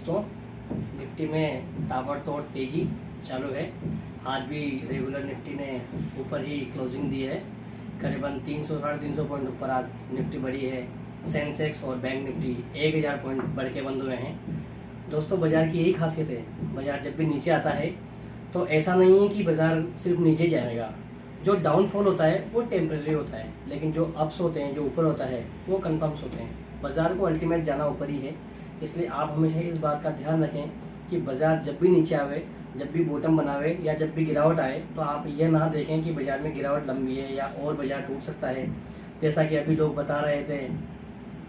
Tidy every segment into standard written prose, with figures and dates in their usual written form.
दोस्तों, निफ्टी में ताबड़तोड़ तेज़ी चालू है। आज भी रेगुलर निफ्टी ने ऊपर ही क्लोजिंग दी है। करीबन 300 साढ़े 300 पॉइंट ऊपर आज निफ्टी बढ़ी है। सेंसेक्स और बैंक निफ्टी 1000 पॉइंट बढ़ के बंद हुए हैं। दोस्तों, बाज़ार की यही खासियत है, बाज़ार जब भी नीचे आता है तो ऐसा नहीं है कि बाज़ार सिर्फ नीचे जाएगा। जो डाउनफॉल होता है वो टेम्परेरी होता है, लेकिन जो अप्स होते हैं, जो ऊपर होता है, वो कन्फर्म्स होते हैं। बाज़ार को अल्टीमेट जाना ऊपर ही है। इसलिए आप हमेशा इस बात का ध्यान रखें कि बाज़ार जब भी नीचे आवे, जब भी बॉटम बनावे या जब भी गिरावट आए, तो आप ये ना देखें कि बाज़ार में गिरावट लंबी है या और बाज़ार टूट सकता है। जैसा कि अभी लोग बता रहे थे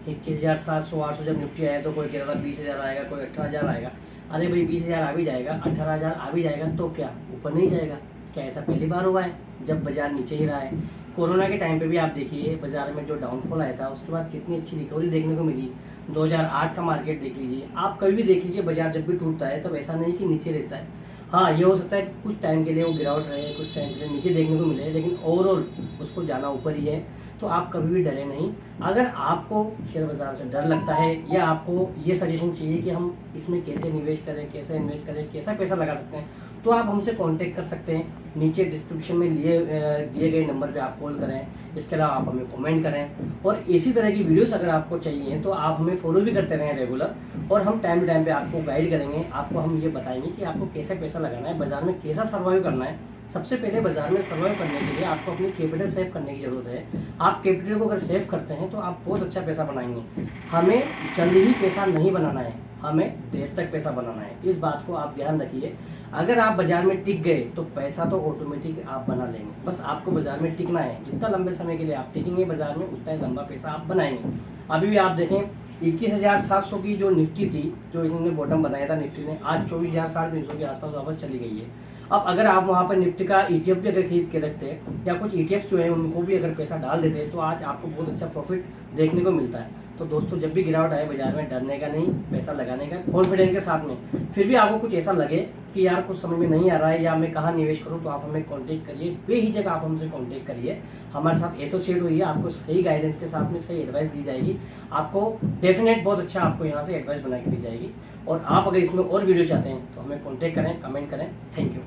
21,700-800 जब निफ्टी आया तो कोई कह रहा था 20,000 आएगा, कोई 18,000 आएगा। अरे भाई, 20,000 आ भी जाएगा, 18,000 आ भी जाएगा तो क्या ऊपर नहीं जाएगा? क्या ऐसा पहली बार हुआ है जब बाज़ार नीचे ही रहा है? कोरोना के टाइम पे भी आप देखिए, बाज़ार में जो डाउनफॉल आया था उसके बाद कितनी अच्छी रिकवरी देखने को मिली। 2008 का मार्केट देख लीजिए, आप कभी भी देख लीजिए, बाज़ार जब भी टूटता है तब ऐसा नहीं कि नीचे रहता है। हाँ, ये हो सकता है कुछ टाइम के लिए वो गिरावट रहे, कुछ टाइम के लिए नीचे देखने को मिले, लेकिन ओवरऑल उसको जाना ऊपर ही है। तो आप कभी भी डरे नहीं। अगर आपको शेयर बाज़ार से डर लगता है या आपको ये सजेशन चाहिए कि हम इसमें कैसे निवेश करें, कैसे इन्वेस्ट करें, कैसा पैसा लगा सकते हैं, तो आप हमसे कांटेक्ट कर सकते हैं। नीचे डिस्क्रिप्शन में दिए गए नंबर पे आप कॉल करें। इसके अलावा आप हमें कमेंट करें, और इसी तरह की वीडियोस अगर आपको चाहिए तो आप हमें फॉलो भी करते रहें रेगुलर, और हम टाइम टू टाइम पे आपको गाइड करेंगे। आपको हम ये बताएंगे कि आपको कैसे पैसा लगाना है, बाज़ार में कैसा सर्वाइव करना है। सबसे पहले बाज़ार में सर्वाइव करने के लिए आपको अपनी कैपिटल सेव करने की ज़रूरत है। आप कैपिटल को अगर सेव करते हैं तो आप बहुत अच्छा पैसा बनाएंगे। हमें जल्दी ही पैसा नहीं बनाना है, हमें देर तक पैसा बनाना है। इस बात को आप ध्यान रखिए। अगर आप बाज़ार में टिक गए तो पैसा तो ऑटोमेटिक आप बना लेंगे। बस आपको बाज़ार में टिकना है। जितना लंबे समय के लिए आप टिकेंगे बाज़ार में, उतना ही लंबा पैसा आप बनाएंगे। अभी भी आप देखें 21,700 की जो निफ्टी थी, जो इन्होंने बॉटम बनाया था निफ्टी ने, आज 24,350 के आसपास वापस चली गई है। अब अगर आप वहाँ पर निफ्टी का ETF भी अगर खरीद के रखते या कुछ ETFs जो है उनको भी अगर पैसा डाल देते तो आज आपको बहुत अच्छा प्रॉफिट देखने को मिलता है। तो दोस्तों, जब भी गिरावट आए बाजार में डरने का नहीं, पैसा लगाने का कॉन्फिडेंस के साथ में। फिर भी आपको कुछ ऐसा लगे कि यार कुछ समझ में नहीं आ रहा है या मैं कहाँ निवेश करूँ, तो आप हमें कांटेक्ट करिए। बेहिचक आप हमसे कांटेक्ट करिए, हमारे साथ एसोसिएट होइए। आपको सही गाइडेंस के साथ में सही एडवाइस दी जाएगी। आपको डेफिनेट बहुत अच्छा आपको यहाँ से एडवाइस बना के दी जाएगी। और आप अगर इसमें और वीडियो चाहते हैं तो हमें कॉन्टेक्ट करें, कमेंट करें। Thank you.